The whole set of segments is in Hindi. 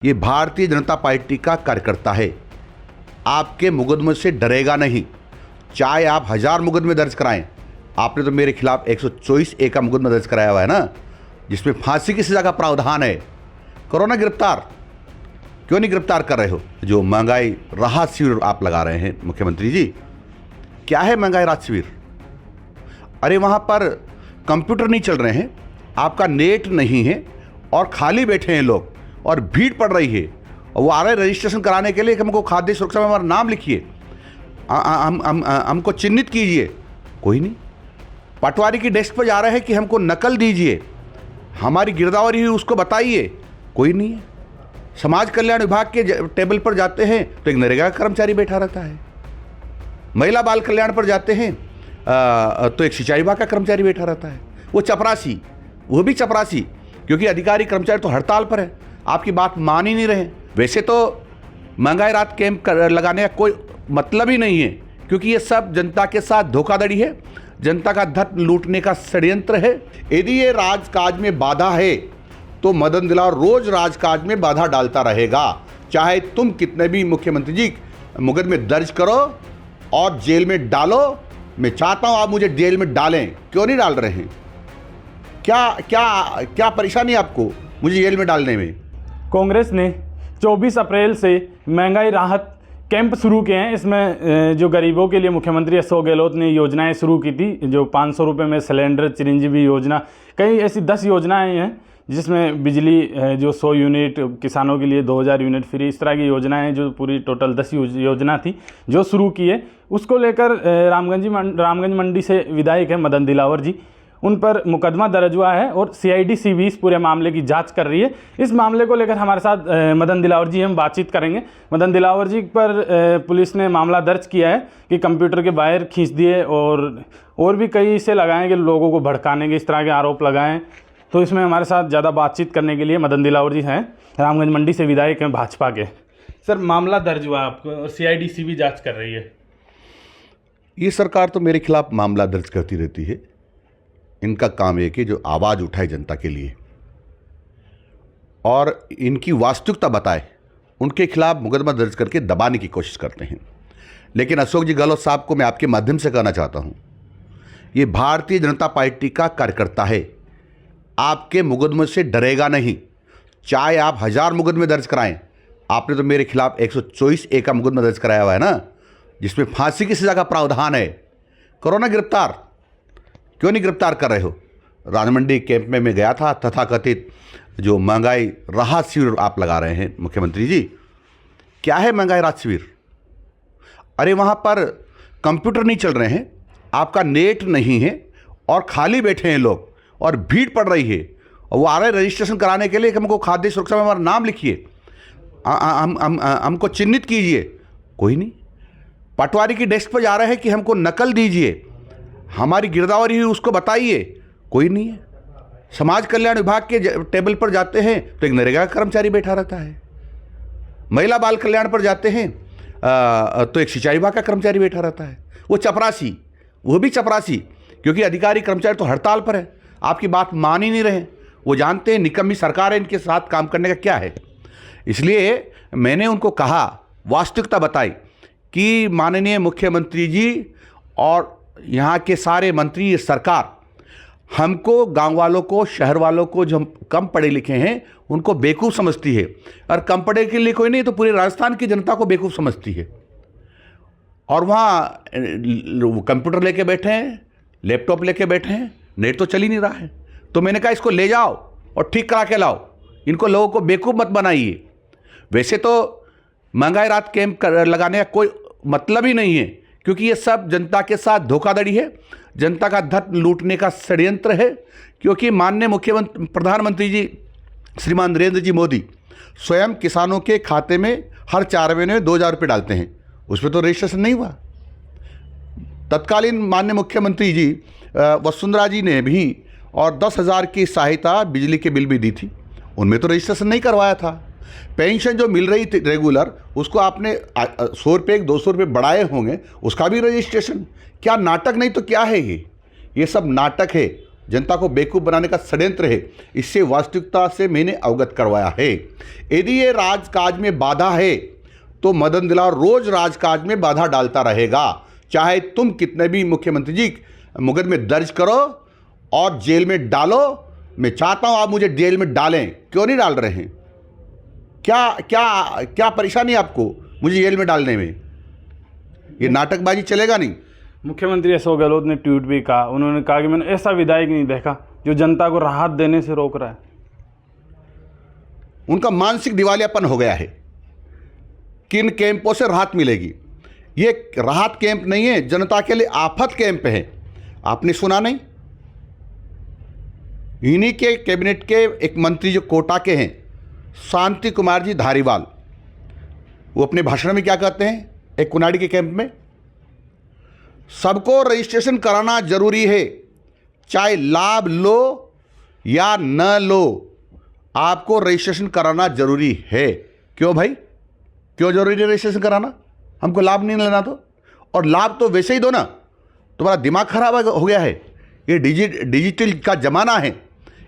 ये भारतीय जनता पार्टी का कार्यकर्ता है। आपके मुकदमे से डरेगा नहीं, चाहे आप 1000 मुकदमे दर्ज कराएं। आपने तो मेरे खिलाफ 124A का मुकदमा दर्ज कराया हुआ है ना, जिसमें फांसी की सजा का प्रावधान है। करो ना गिरफ्तार, क्यों नहीं गिरफ्तार कर रहे हो? जो महंगाई राहत शिविर आप लगा रहे हैं मुख्यमंत्री जी, क्या है महंगाई राहत शिविर? अरे वहाँ पर कंप्यूटर नहीं चल रहे हैं, आपका नेट नहीं है और खाली बैठे हैं लोग और भीड़ पड़ रही है। और वो आ रहे रजिस्ट्रेशन कराने के लिए कि हमको खाद्य सुरक्षा में हमारा नाम लिखिए, हमको चिन्हित कीजिए। कोई नहीं। पटवारी की डेस्क पर जा रहे हैं कि हमको नकल दीजिए, हमारी गिरदावरी हुई उसको बताइए। कोई नहीं है। समाज कल्याण विभाग के टेबल पर जाते हैं तो एक नरेगा का कर्मचारी बैठा रहता है। महिला बाल कल्याण पर जाते हैं तो एक सिंचाई विभाग का कर्मचारी बैठा रहता है। वो चपरासी, वो भी चपरासी, क्योंकि अधिकारी कर्मचारी तो हड़ताल पर है, आपकी बात मान ही नहीं रहे। वैसे तो महंगाई राहत कैंप लगाने का कोई मतलब ही नहीं है, क्योंकि ये सब जनता के साथ धोखाधड़ी है, जनता का धन लूटने का षड्यंत्र है। यदि ये राजकाज में बाधा है तो मदन दिलावर रोज राजकाज में बाधा डालता रहेगा। चाहे तुम कितने भी मुख्यमंत्री जी मुकदमे दर्ज करो और जेल में डालो। मैं चाहता हूं आप मुझे जेल में डालें, क्यों नहीं डाल रहे हैं? क्या क्या क्या परेशानी आपको मुझे जेल में डालने में? कांग्रेस ने 24 अप्रैल से महंगाई राहत कैंप शुरू किए हैं। इसमें जो गरीबों के लिए मुख्यमंत्री अशोक गहलोत ने योजनाएं शुरू की थी, जो 500 रुपये में सिलेंडर, चिरंजीवी योजना, कई ऐसी 10 योजनाएं हैं जिसमें बिजली जो 100 यूनिट, किसानों के लिए 2000 यूनिट फ्री, इस तरह की योजनाएं जो पूरी टोटल 10 योजना थी जो शुरू की है। उसको लेकर रामगंज मंडी से विधायक है मदन दिलावर जी, उन पर मुकदमा दर्ज हुआ है और CID CB इस पूरे मामले की जांच कर रही है। इस मामले को लेकर हमारे साथ मदन दिलावर जी हम बातचीत करेंगे। मदन दिलावर जी पर पुलिस ने मामला दर्ज किया है कि कंप्यूटर के वायर खींच दिए और भी कई से लगाएं कि लोगों को भड़काने के इस तरह के आरोप लगाएं। तो इसमें हमारे साथ ज़्यादा बातचीत करने के लिए मदन दिलावर जी हैं, रामगंज मंडी से विधायक हैं भाजपा के। सर, मामला दर्ज हुआ आपको और CID CB जाँच कर रही है। ये सरकार तो मेरे खिलाफ मामला दर्ज करती रहती है। इनका काम है कि जो आवाज़ उठाए जनता के लिए और इनकी वास्तविकता बताए, उनके खिलाफ मुकदमा दर्ज करके दबाने की कोशिश करते हैं। लेकिन अशोक जी गहलोत साहब को मैं आपके माध्यम से कहना चाहता हूं, ये भारतीय जनता पार्टी का कार्यकर्ता है। आपके मुकदमे से डरेगा नहीं, चाहे आप 1000 मुकदमे दर्ज कराएं। आपने तो मेरे खिलाफ 124A का मुकदमा दर्ज कराया हुआ है ना, जिसमें फांसी की सजा का प्रावधान है। करो ना गिरफ्तार, क्यों नहीं गिरफ्तार कर रहे हो? राजमंडी कैंप में मैं गया था, तथाकथित जो महंगाई राहत शिविर आप लगा रहे हैं मुख्यमंत्री जी, क्या है महंगाई राहत शिविर? अरे वहाँ पर कंप्यूटर नहीं चल रहे हैं, आपका नेट नहीं है और खाली बैठे हैं लोग और भीड़ पड़ रही है। और वो आ रहे रजिस्ट्रेशन कराने के लिए कि हमको खाद्य सुरक्षा में हमारा नाम लिखिए, हमको चिन्हित कीजिए। कोई नहीं। पटवारी की डेस्क पर जा रहे हैं कि हमको नकल दीजिए, हमारी गिरदावरी हुई उसको बताइए। कोई नहीं है। समाज कल्याण विभाग के टेबल पर जाते हैं तो एक नरेगा का कर्मचारी बैठा रहता है। महिला बाल कल्याण पर जाते हैं तो एक सिंचाई विभाग का कर्मचारी बैठा रहता है। वो चपरासी, वो भी चपरासी, क्योंकि अधिकारी कर्मचारी तो हड़ताल पर है, आपकी बात मान ही नहीं रहे। वो जानते हैं निकम्मी सरकार है, इनके साथ काम करने का क्या है। इसलिए मैंने उनको कहा, वास्तविकता बताई कि माननीय मुख्यमंत्री जी और यहाँ के सारे मंत्री, सरकार हमको, गांव वालों को, शहर वालों को, जो हम कम पढ़े लिखे हैं उनको बेवकूफ़ समझती है। और कम पढ़े के लिए कोई नहीं तो पूरे राजस्थान की जनता को बेवकूफ़ समझती है। और वहाँ कंप्यूटर लेके बैठे हैं, लैपटॉप लेके बैठे हैं, नेट तो चल ही नहीं रहा है। तो मैंने कहा इसको ले जाओ और ठीक करा के लाओ, इनको लोगों को बेवकूफ़ मत बनाइए। वैसे तो महंगाई राहत कैंप लगाने का कोई मतलब ही नहीं है, क्योंकि ये सब जनता के साथ धोखाधड़ी है, जनता का धन लूटने का षड्यंत्र है। क्योंकि माननीय मुख्यमंत्री, प्रधानमंत्री जी श्रीमान नरेंद्र जी मोदी स्वयं किसानों के खाते में हर 4 महीने में 2000 रुपये डालते हैं, उसमें तो रजिस्ट्रेशन नहीं हुआ। तत्कालीन माननीय मुख्यमंत्री जी वसुंधरा जी ने भी और 10,000 की सहायता बिजली के बिल भी दी थी, उनमें तो रजिस्ट्रेशन नहीं करवाया था। पेंशन जो मिल रही थी रेगुलर, उसको आपने 100 रुपये 200 रुपये बढ़ाए होंगे, उसका भी रजिस्ट्रेशन। क्या नाटक नहीं तो क्या है ये सब नाटक है। जनता को बेवकूफ़ बनाने का षड्यंत्र है, इससे वास्तविकता से मैंने अवगत करवाया है। यदि ये राजकाज में बाधा है तो मदन दिलावर रोज राजकाज में बाधा डालता रहेगा, चाहे तुम कितने भी मुख्यमंत्री जी मुकदमे दर्ज करो और जेल में डालो। मैं चाहता हूं आप मुझे जेल में डालें, क्यों नहीं डाल रहे हैं? क्या क्या क्या परेशानी है आपको मुझे जेल में डालने में? ये नाटकबाजी चलेगा नहीं। मुख्यमंत्री अशोक गहलोत ने ट्वीट भी कहा, उन्होंने कहा कि मैंने ऐसा विधायक नहीं देखा जो जनता को राहत देने से रोक रहा है। उनका मानसिक दिवालियापन हो गया है। किन कैंपों से राहत मिलेगी? ये राहत कैंप नहीं है, जनता के लिए आफत कैंप है। आपने सुना नहीं? इन्हीं के कैबिनेट के एक मंत्री जो कोटा के हैं, शांति कुमार जी धारीवाल, वो अपने भाषण में क्या कहते हैं एक कुनाडी के कैंप में? सबको रजिस्ट्रेशन कराना जरूरी है, चाहे लाभ लो या न लो, आपको रजिस्ट्रेशन कराना जरूरी है। क्यों भाई, क्यों जरूरी है रजिस्ट्रेशन कराना? हमको लाभ नहीं लेना तो? और लाभ तो वैसे ही दो ना, तुम्हारा दिमाग खराब हो गया है। ये डिजिटल का ज़माना है,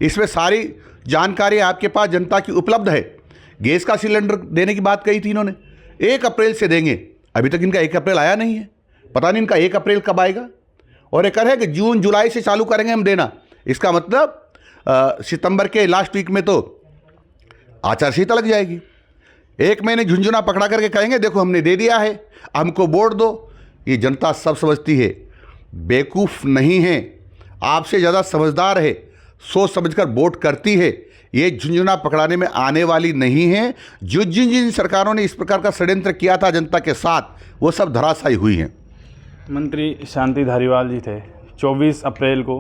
इसमें सारी जानकारी आपके पास जनता की उपलब्ध है। गैस का सिलेंडर देने की बात कही थी इन्होंने, 1 अप्रैल से देंगे। अभी तक इनका 1 अप्रैल आया नहीं है, पता नहीं इनका 1 अप्रैल कब आएगा। और एक है कि जून जुलाई से चालू करेंगे हम देना। इसका मतलब सितंबर के लास्ट वीक में तो आचार संहिता लग जाएगी। 1 महीने झुंझुना पकड़ा करके कहेंगे देखो हमने दे दिया है, हमको वोट दो। ये जनता सब समझती है, बेवकूफ़ नहीं है, आपसे ज़्यादा समझदार है, सोच समझकर वोट करती है। ये झुंझुना पकड़ाने में आने वाली नहीं है। जो जिन सरकारों ने इस प्रकार का षड्यंत्र किया था जनता के साथ, वो सब धराशायी हुई हैं। मंत्री शांति धारीवाल जी थे, 24 अप्रैल को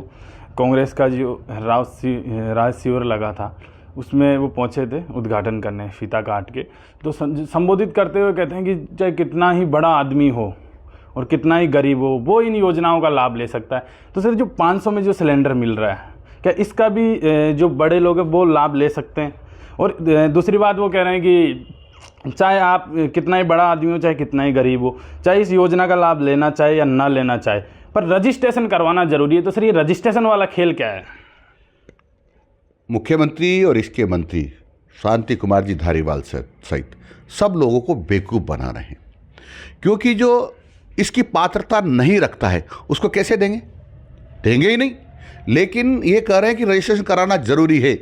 कांग्रेस का जो राज शिविर लगा था उसमें वो पहुंचे थे उद्घाटन करने, फीता काट के। तो संबोधित करते हुए कहते हैं कि चाहे कितना ही बड़ा आदमी हो और कितना ही गरीब हो, वो इन योजनाओं का लाभ ले सकता है। तो सर जो 500 में जो सिलेंडर मिल रहा है, क्या इसका भी जो बड़े लोग हैं वो लाभ ले सकते हैं? और दूसरी बात वो कह रहे हैं कि चाहे आप कितना ही बड़ा आदमी हो, चाहे कितना ही गरीब हो, चाहे इस योजना का लाभ लेना चाहे या ना लेना चाहे, पर रजिस्ट्रेशन करवाना जरूरी है। तो सर ये रजिस्ट्रेशन वाला खेल क्या है? मुख्यमंत्री और इसके मंत्री शांति कुमार जी धारीवाल सहित सब लोगों को बेवकूफ़ बना रहे हैं, क्योंकि जो इसकी पात्रता नहीं रखता है उसको कैसे देंगे? देंगे ही नहीं। लेकिन ये कह रहे हैं कि रजिस्ट्रेशन कराना जरूरी है।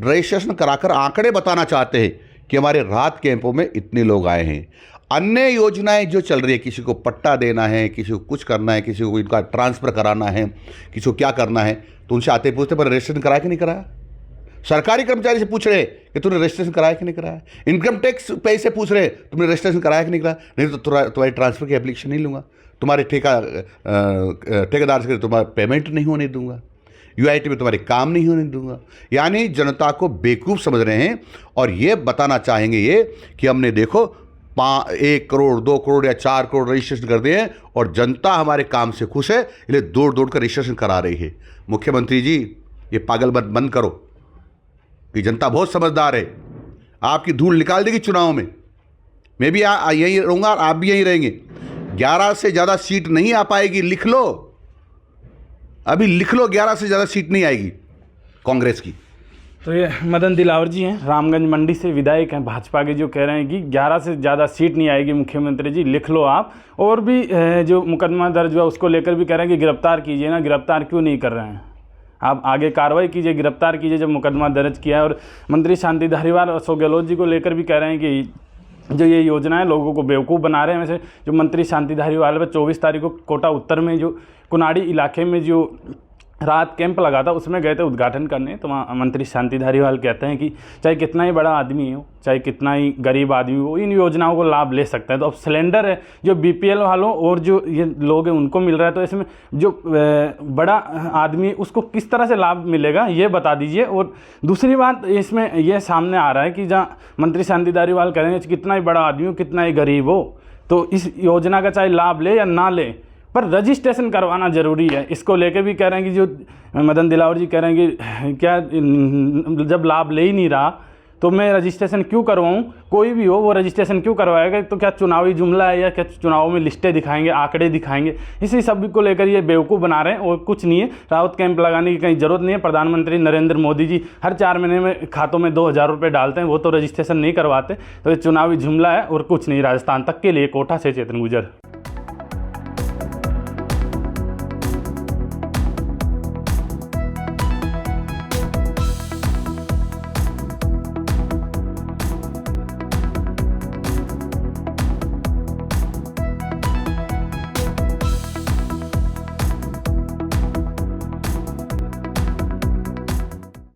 रजिस्ट्रेशन कराकर आंकड़े बताना चाहते हैं कि हमारे राहत कैंपों में इतने लोग आए हैं। अन्य योजनाएं जो चल रही है, किसी को पट्टा देना है, किसी को कुछ करना है, किसी को इनका ट्रांसफ़र कराना है, किसी को क्या करना है, तो उनसे आते पूछते पर रजिस्ट्रेशन कराया कि नहीं कराया? सरकारी कर्मचारी से पूछ रहे कि तूने रजिस्ट्रेशन कराया कि नहीं कराया? इनकम टैक्स पे से पूछ रहे तुमने रजिस्ट्रेशन कराया कि नहीं कराया? नहीं तो तुम्हारी ट्रांसफ़र की एप्लीकेशन नहीं लूँगा, तुम्हारे ठेकेदार से तुम्हारा पेमेंट नहीं होने दूंगा, यूआईटी में तुम्हारे काम नहीं होने दूंगा। यानी जनता को बेवकूफ़ समझ रहे हैं और ये बताना चाहेंगे ये कि हमने देखो 1 करोड़ 2 करोड़ या 4 करोड़ रजिस्ट्रेशन कर दिए हैं और जनता हमारे काम से खुश है, इसलिए दौड़ दौड़ कर रजिस्ट्रेशन करा रही है। मुख्यमंत्री जी, ये पागल मत बंद करो कि जनता बहुत समझदार है, आपकी धूल निकाल देगी चुनाव में। मैं भी यहीं रहूँगा और आप भी यहीं रहेंगे। 11 से ज़्यादा सीट नहीं आ पाएगी, लिख लो, अभी लिख लो, 11 से ज़्यादा सीट नहीं आएगी कांग्रेस की। तो ये मदन दिलावर जी हैं, रामगंज मंडी से विधायक हैं भाजपा के, जो कह रहे हैं कि 11 से ज़्यादा सीट नहीं आएगी, मुख्यमंत्री जी लिख लो आप। और भी जो मुकदमा दर्ज हुआ उसको लेकर भी कह रहे हैं कि गिरफ्तार कीजिए ना, गिरफ्तार क्यों नहीं कर रहे हैं आप? आगे कार्रवाई कीजिए, गिरफ्तार कीजिए जब मुकदमा दर्ज किया है। और मंत्री शांति धारीवाल और अशोक गहलोत जी को लेकर भी कह रहे हैं कि जो ये योजना है लोगों को बेवकूफ़ बना रहे हैं। वैसे जो मंत्री शांति धारीवाल पर 24 तारीख को कोटा उत्तर में जो कुनाडी इलाके में जो राहत कैंप लगा था उसमें गए थे उद्घाटन करने। तो वहाँ मंत्री शांति धारीवाल कहते हैं कि चाहे कितना ही बड़ा आदमी हो, चाहे कितना ही गरीब आदमी हो, इन योजनाओं को लाभ ले सकता है। तो अब सिलेंडर है जो बीपीएल वालों और जो ये लोग हैं उनको मिल रहा है, तो इसमें जो बड़ा आदमी उसको किस तरह से लाभ मिलेगा ये बता दीजिए। और दूसरी बात इसमें यह सामने आ रहा है कि जहाँ मंत्री शांति धारीवाल कह रहे हैं कितना ही बड़ा आदमी हो, कितना ही गरीब हो, तो इस योजना का चाहे लाभ ले या ना ले, पर रजिस्ट्रेशन करवाना ज़रूरी है। इसको लेके भी कह रहे हैं कि जो मदन दिलावर जी कह रहे हैं कि क्या जब लाभ ले ही नहीं रहा तो मैं रजिस्ट्रेशन क्यों करवाऊँ? कोई भी हो वो रजिस्ट्रेशन क्यों करवाएगा? तो क्या चुनावी जुमला है या क्या चुनाव में लिस्टें दिखाएंगे, आंकड़े दिखाएंगे? इसी सब को लेकर ये बेवकूफ़ बना रहे हैं और कुछ नहीं है। राहत कैंप लगाने की कहीं ज़रूरत नहीं है। प्रधानमंत्री नरेंद्र मोदी जी हर 4 महीने में खातों में 2000 रुपये डालते हैं, वो तो रजिस्ट्रेशन नहीं करवाते। तो ये चुनावी जुमला है और कुछ नहीं। राजस्थान तक के लिए कोटा से चेतन गुजर।